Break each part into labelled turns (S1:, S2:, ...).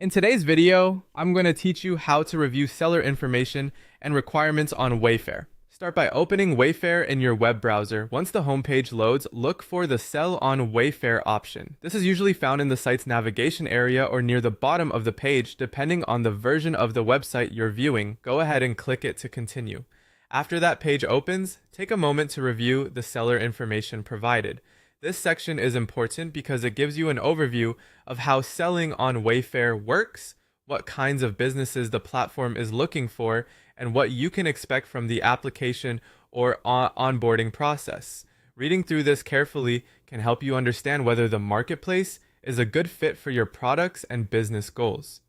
S1: In today's video, I'm going to teach you how to review seller information and requirements on Wayfair. Start by opening Wayfair in your web browser. Once the homepage loads, look for the Sell on Wayfair option. This is usually found in the site's navigation area or near the bottom of the page, depending on the version of the website you're viewing. Go ahead and click it to continue. After that page opens, take a moment to review the seller information provided. This section is important because it gives you an overview of how selling on Wayfair works, what kinds of businesses the platform is looking for, and what you can expect from the application or onboarding process. Reading through this carefully can help you understand whether the marketplace is a good fit for your products and business goals.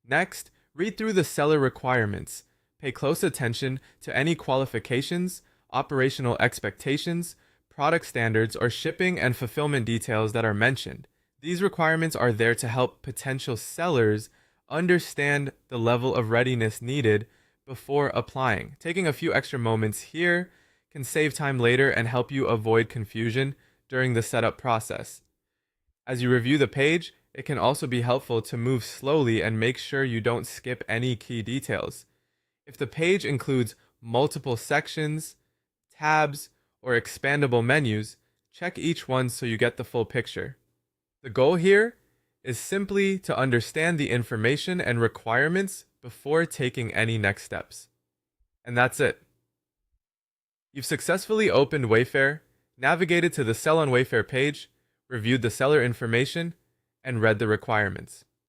S1: Next, read through the seller requirements. Pay close attention to any qualifications, operational expectations, product standards, or shipping and fulfillment details that are mentioned. These requirements are there to help potential sellers understand the level of readiness needed before applying. Taking a few extra moments here can save time later and help you avoid confusion during the setup process. As you review the page, it can also be helpful to move slowly and make sure you don't skip any key details. If the page includes multiple sections, tabs, or expandable menus, check each one so you get the full picture. The goal here is simply to understand the information and requirements before taking any next steps. And that's it. You've successfully opened Wayfair, navigated to the Sell on Wayfair page, reviewed the seller information, and read the requirements.